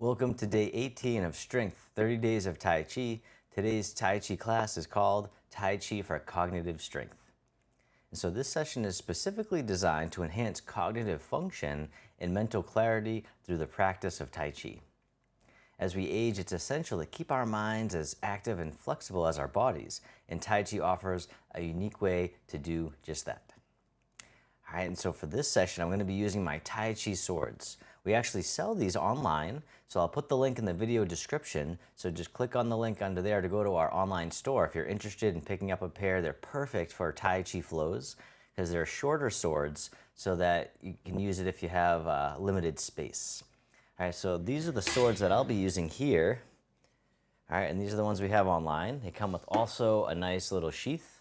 Welcome to day 18 of Strength, 30 Days of Tai Chi. Today's Tai Chi class is called Tai Chi for Cognitive Strength. And so this session is specifically designed to enhance cognitive function and mental clarity through the practice of Tai Chi. As we age, it's essential to keep our minds as active and flexible as our bodies, and Tai Chi offers a unique way to do just that. All right, and so for this session, I'm going to be using my Tai Chi Swords. We actually sell these online, so I'll put the link in the video description. So just click on the link under there to go to our online store. If you're interested in picking up a pair, they're perfect for Tai Chi Flows because they're shorter swords so that you can use it if you have limited space. All right, so these are the swords that I'll be using here. All right, and these are the ones we have online. They come with also a nice little sheath.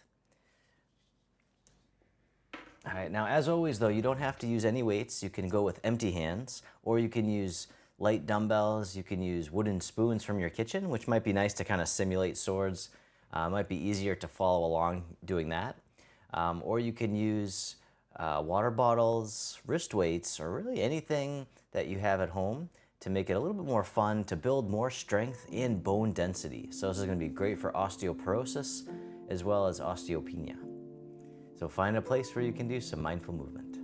All right, now as always though, you don't have to use any weights. You can go with empty hands, or you can use light dumbbells. You can use wooden spoons from your kitchen, which might be nice to kind of simulate swords. Might be easier to follow along doing that. Or you can use water bottles, wrist weights, or really anything that you have at home to make it a little bit more fun, to build more strength and bone density. So this is going to be great for osteoporosis as well as osteopenia. So find a place where you can do some mindful movement.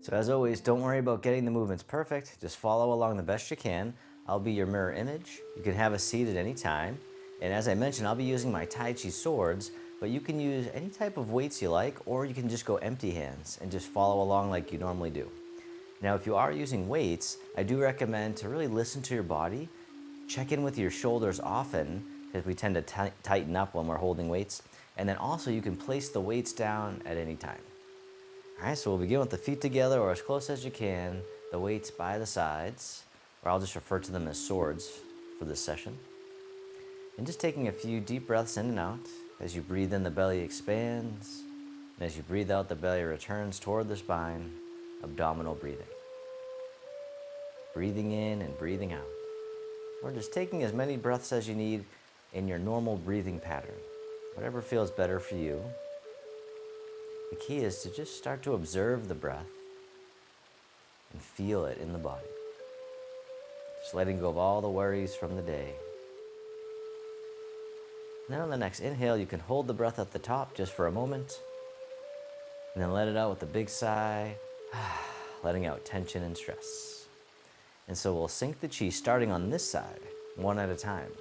So as always, don't worry about getting the movements perfect. Just follow along the best you can. I'll be your mirror image. You can have a seat at any time. And as I mentioned, I'll be using my Tai Chi swords, but you can use any type of weights you like, or you can just go empty hands and just follow along like you normally do. Now, if you are using weights, I do recommend to really listen to your body. Check in with your shoulders often, because we tend to tighten up when we're holding weights. And then also you can place the weights down at any time. All right, so we'll begin with the feet together or as close as you can, the weights by the sides, or I'll just refer to them as swords for this session. And just taking a few deep breaths in and out. As you breathe in, the belly expands. And as you breathe out, the belly returns toward the spine, abdominal breathing. Breathing in and breathing out. Or just taking as many breaths as you need in your normal breathing pattern, whatever feels better for you. The key is to just start to observe the breath and feel it in the body. Just letting go of all the worries from the day. And then on the next inhale, you can hold the breath at the top just for a moment, and then let it out with a big sigh, letting out tension and stress. And so we'll sync the chi starting on this side, one at a time.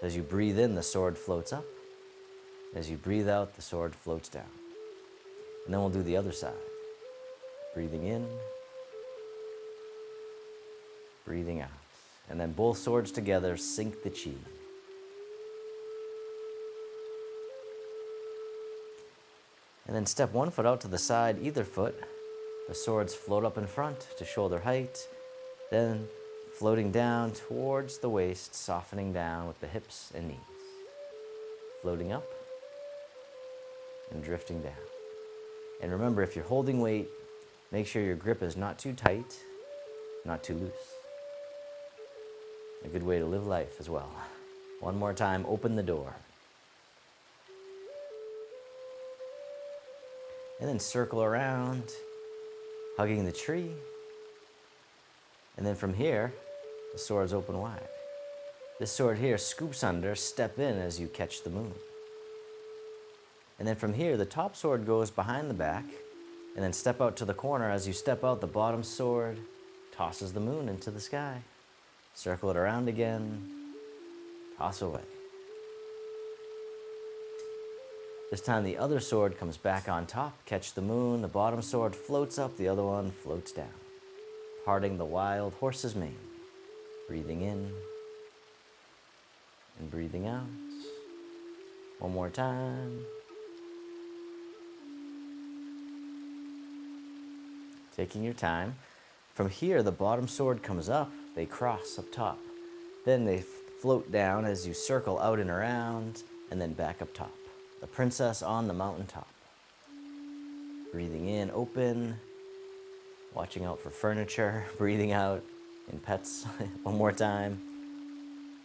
As you breathe in, the sword floats up. As you breathe out, the sword floats down. And then we'll do the other side. Breathing in, breathing out. And then both swords together sync the chi. And then step one foot out to the side, either foot. The swords float up in front to shoulder height. Then floating down towards the waist, softening down with the hips and knees. Floating up and drifting down. And remember, if you're holding weight, make sure your grip is not too tight, not too loose. A good way to live life as well. One more time, open the door. And then circle around, hugging the tree. And then from here, the swords open wide. This sword here scoops under, step in as you catch the moon. And then from here, the top sword goes behind the back, and then step out to the corner. As you step out, the bottom sword tosses the moon into the sky. Circle it around again, toss away. This time the other sword comes back on top, catch the moon, the bottom sword floats up, the other one floats down. Parting the wild horse's mane. Breathing in and breathing out. One more time. Taking your time. From here, the bottom sword comes up, they cross up top. Then they float down as you circle out and around, and then back up top. The princess on the mountaintop. Breathing in, open. Watching out for furniture, breathing out in pets. One more time.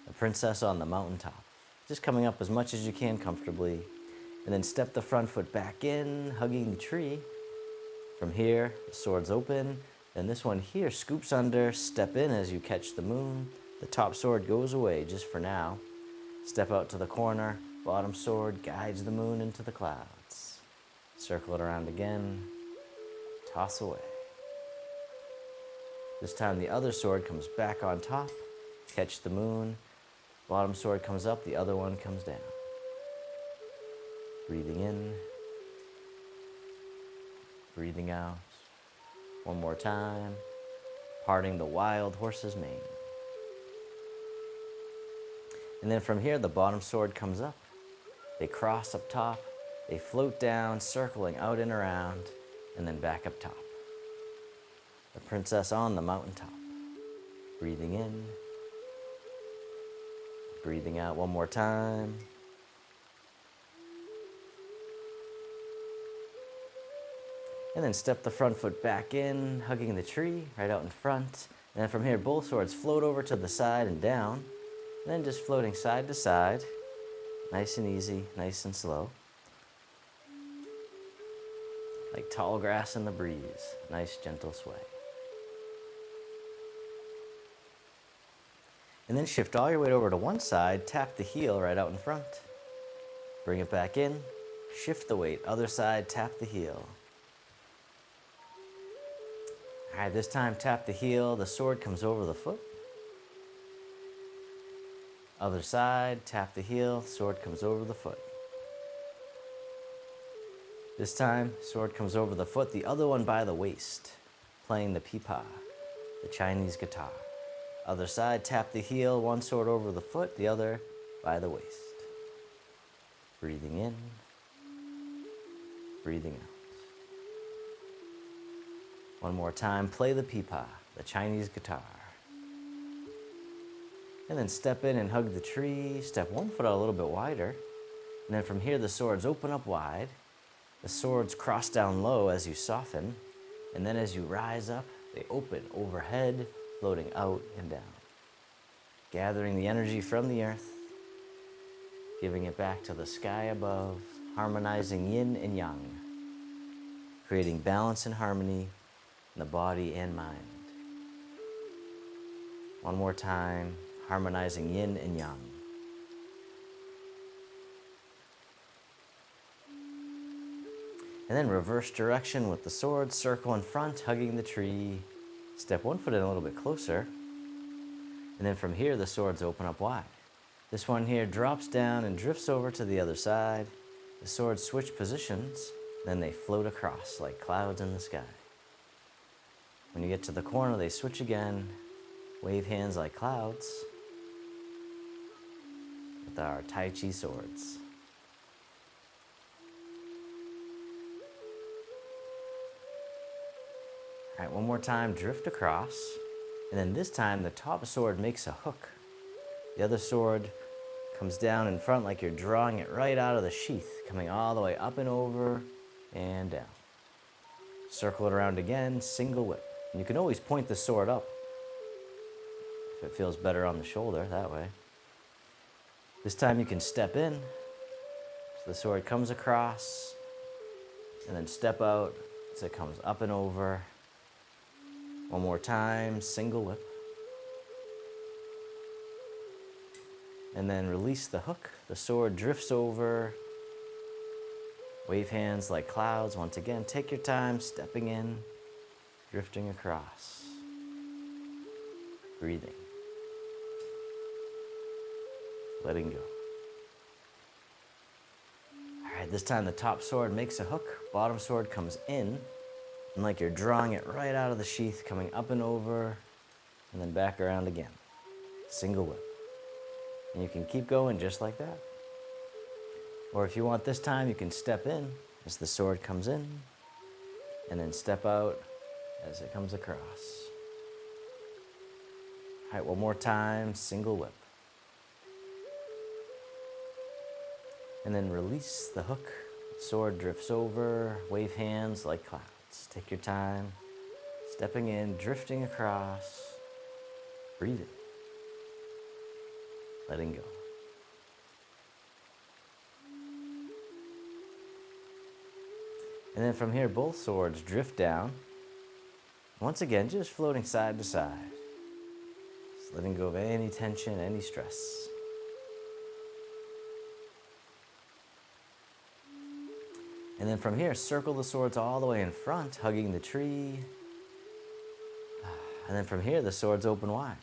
The princess on the mountaintop. Just coming up as much as you can comfortably, And then step the front foot back in, hugging the tree. From here, the sword's open. Then this one here scoops under, step in as you catch the moon. The top sword goes away just for now. Step out to the corner, bottom sword guides the moon into the clouds. Circle it around again, toss away. This time the other sword comes back on top, catch the moon. Bottom sword comes up, the other one comes down. Breathing in, breathing out. One more time, parting the wild horse's mane. And then from here, the bottom sword comes up. They cross up top, they float down, circling out and around, and then back up top. The princess on the mountaintop. Breathing in, breathing out one more time. And then step the front foot back in, hugging the tree right out in front. And then from here, both swords float over to the side and down. And then just floating side to side. Nice and easy, nice and slow. Like tall grass in the breeze. Nice, gentle sway. And then shift all your weight over to one side, tap the heel right out in front. Bring it back in, shift the weight, other side, tap the heel. All right, this time tap the heel, the sword comes over the foot. Other side, tap the heel, sword comes over the foot. This time, sword comes over the foot, the other one by the waist, playing the pipa, the Chinese guitar. Other side, tap the heel, one sword over the foot, the other by the waist. Breathing in, breathing out. One more time, play the pipa, the Chinese guitar. And then step in and hug the tree, step one foot out a little bit wider. And then from here, the swords open up wide. The swords cross down low as you soften. And then as you rise up, they open overhead, floating out and down. Gathering the energy from the earth, giving it back to the sky above, harmonizing yin and yang, creating balance and harmony in the body and mind. One more time, harmonizing yin and yang. And then reverse direction with the sword, circle in front, hugging the tree. Step one foot in a little bit closer. And then from here, the swords open up wide. This one here drops down and drifts over to the other side. The swords switch positions, then they float across like clouds in the sky. When you get to the corner, they switch again, wave hands like clouds with our Tai Chi swords. All right, one more time, drift across. And then this time, the top sword makes a hook. The other sword comes down in front like you're drawing it right out of the sheath, coming all the way up and over and down. Circle it around again, single whip. And you can always point the sword up if it feels better on the shoulder that way. This time you can step in. So the sword comes across and then step out so it comes up and over. One more time, single whip. And then release the hook. The sword drifts over. Wave hands like clouds. Once again, take your time, stepping in, drifting across. Breathing. Letting go. All right, this time the top sword makes a hook. Bottom sword comes in. And like you're drawing it right out of the sheath, coming up and over, and then back around again. Single whip. And you can keep going just like that. Or if you want this time, you can step in as the sword comes in, and then step out as it comes across. All right, one more time, single whip. And then release the hook. Sword drifts over, wave hands like clouds. Take your time, stepping in, drifting across, breathing, letting go. And then from here, both swords drift down. Once again, just floating side to side. Just letting go of any tension, any stress. And then from here, circle the swords all the way in front, hugging the tree. And then from here, the swords open wide.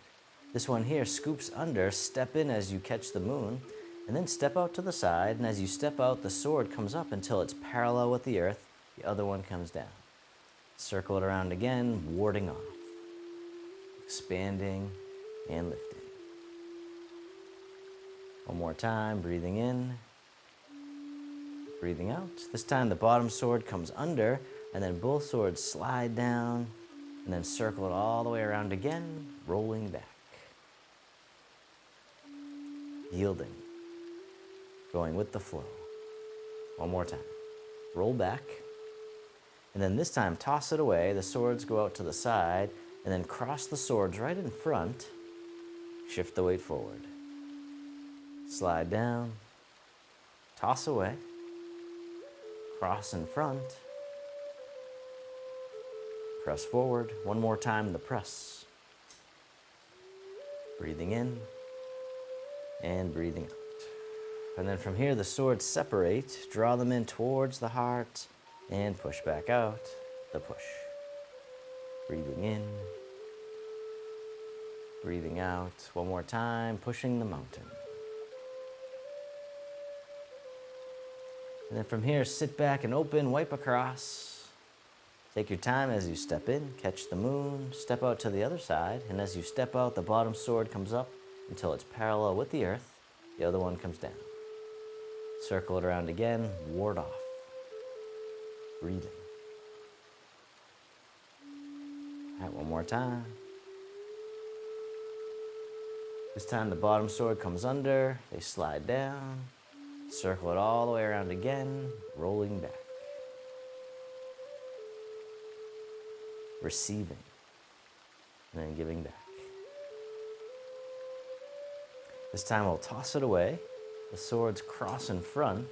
This one here scoops under, step in as you catch the moon, and then step out to the side. And as you step out, the sword comes up until it's parallel with the earth. The other one comes down. Circle it around again, warding off. Expanding and lifting. One more time, breathing in. Breathing out. This time the bottom sword comes under, and then both swords slide down, and then circle it all the way around again, rolling back. Yielding. Going with the flow. One more time. Roll back. And then this time, toss it away. The swords go out to the side, and then cross the swords right in front. Shift the weight forward. Slide down. Toss away. Cross in front. Press forward. One more time, the press. Breathing in and breathing out. And then from here, the swords separate. Draw them in towards the heart and push back out, the push. Breathing in. Breathing out. One more time, pushing the mountain. And then from here, sit back and open, wipe across. Take your time as you step in, catch the moon, step out to the other side, and as you step out, the bottom sword comes up until it's parallel with the earth. The other one comes down. Circle it around again, ward off. Breathing. All right, one more time. This time the bottom sword comes under, they slide down. Circle it all the way around again, rolling back. Receiving, and then giving back. This time we'll toss it away. The swords cross in front,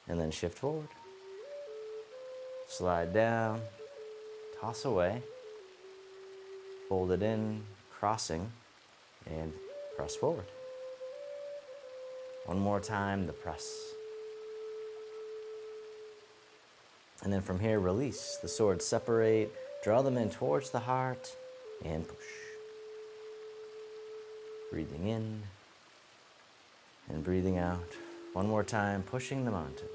and then shift forward. Slide down, toss away, fold it in, crossing, and press forward. One more time, the press. And then from here, release. The swords separate, draw them in towards the heart, and push. Breathing in and breathing out. One more time, pushing the mountain.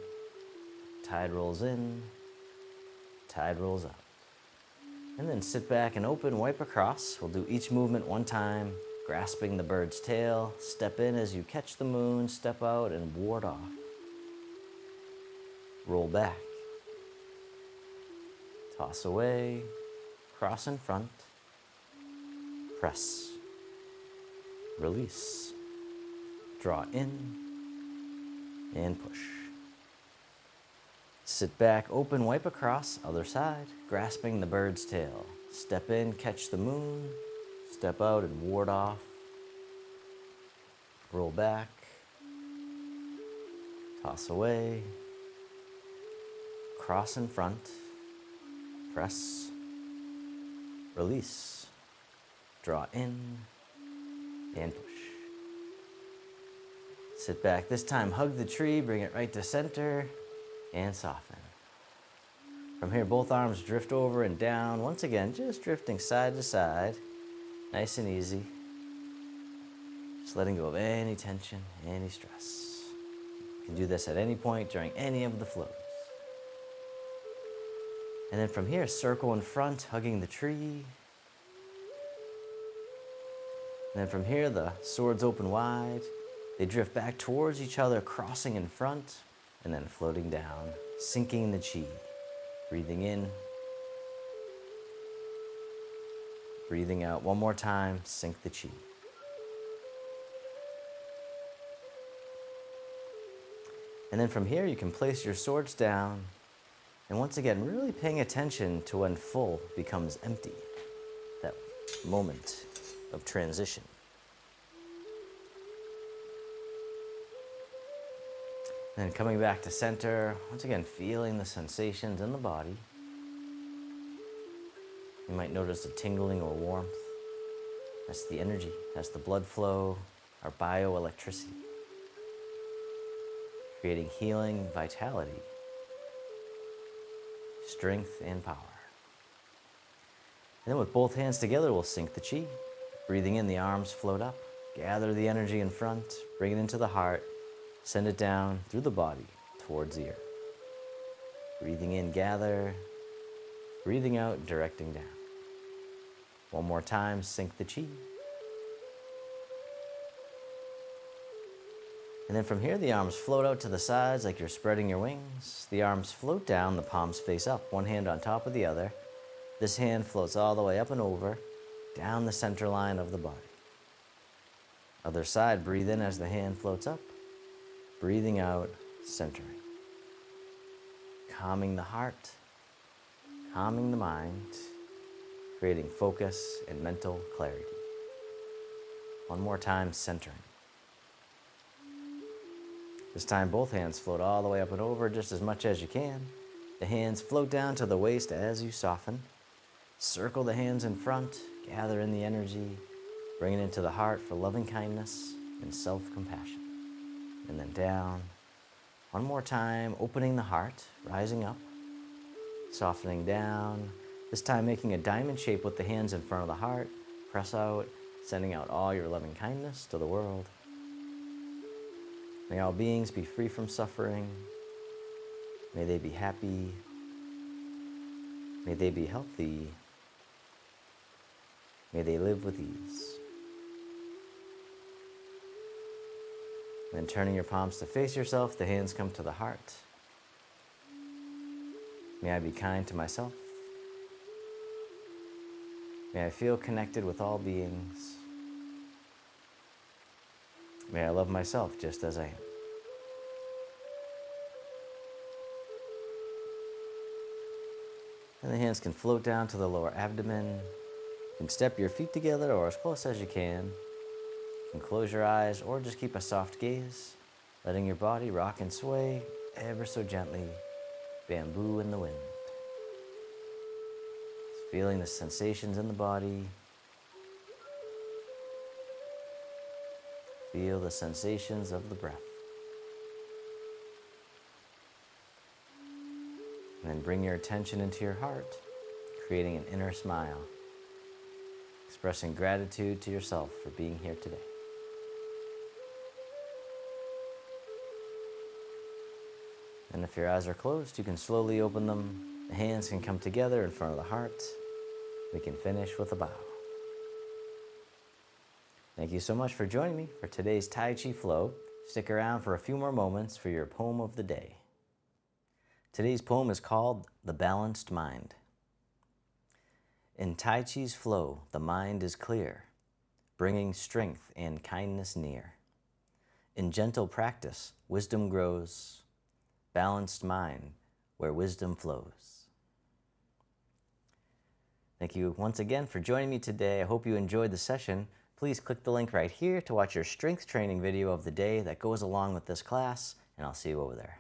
Tide rolls in, tide rolls out. And then sit back and open, wipe across. We'll do each movement one time, grasping the bird's tail. Step in as you catch the moon, step out and ward off. Roll back. Toss away, cross in front, press, release, draw in, and push. Sit back, open, wipe across, other side, grasping the bird's tail. Step in, catch the moon, step out and ward off. Roll back, toss away, cross in front, press, release, draw in, and push. Sit back. This time, hug the tree, bring it right to center, and soften. From here, both arms drift over and down. Once again, just drifting side to side, nice and easy. Just letting go of any tension, any stress. You can do this at any point during any of the flows. And then from here, circle in front, hugging the tree. And then from here, the swords open wide. They drift back towards each other, crossing in front, and then floating down, sinking the chi. Breathing in. Breathing out. One more time, sink the chi. And then from here, you can place your swords down. And once again, really paying attention to when full becomes empty, that moment of transition. Then coming back to center, once again feeling the sensations in the body. You might notice a tingling or warmth. That's the energy, that's the blood flow, our bioelectricity, creating healing, vitality, strength, and power. And then with both hands together, we'll sync the chi. Breathing in, the arms float up. Gather the energy in front, bring it into the heart, send it down through the body towards the earth. Breathing in, gather. Breathing out, directing down. One more time, sync the chi. And then from here, the arms float out to the sides like you're spreading your wings. The arms float down, the palms face up, one hand on top of the other. This hand floats all the way up and over, down the center line of the body. Other side, breathe in as the hand floats up. Breathing out, centering. Calming the heart, calming the mind, creating focus and mental clarity. One more time, centering. This time, both hands float all the way up and over just as much as you can. The hands float down to the waist as you soften. Circle the hands in front, gather in the energy, bring it into the heart for loving kindness and self-compassion. And then down. One more time, opening the heart, rising up, softening down. This time making a diamond shape with the hands in front of the heart. Press out, sending out all your loving kindness to the world. May all beings be free from suffering. May they be happy. May they be healthy. May they live with ease. Then turning your palms to face yourself, the hands come to the heart. May I be kind to myself. May I feel connected with all beings. May I love myself just as I am. And the hands can float down to the lower abdomen. You can step your feet together or as close as you can. You can close your eyes or just keep a soft gaze, letting your body rock and sway ever so gently, bamboo in the wind. Just feeling the sensations in the body. Feel the sensations of the breath. And then bring your attention into your heart, creating an inner smile, expressing gratitude to yourself for being here today. And if your eyes are closed, you can slowly open them. The hands can come together in front of the heart. We can finish with a bow. Thank you so much for joining me for today's Tai Chi Flow. Stick around for a few more moments for your poem of the day. Today's poem is called The Balanced Mind. In Tai Chi's flow, the mind is clear, bringing strength and kindness near. In gentle practice, wisdom grows, balanced mind where wisdom flows. Thank you once again for joining me today. I hope you enjoyed the session. Please click the link right here to watch your strength training video of the day that goes along with this class, and I'll see you over there.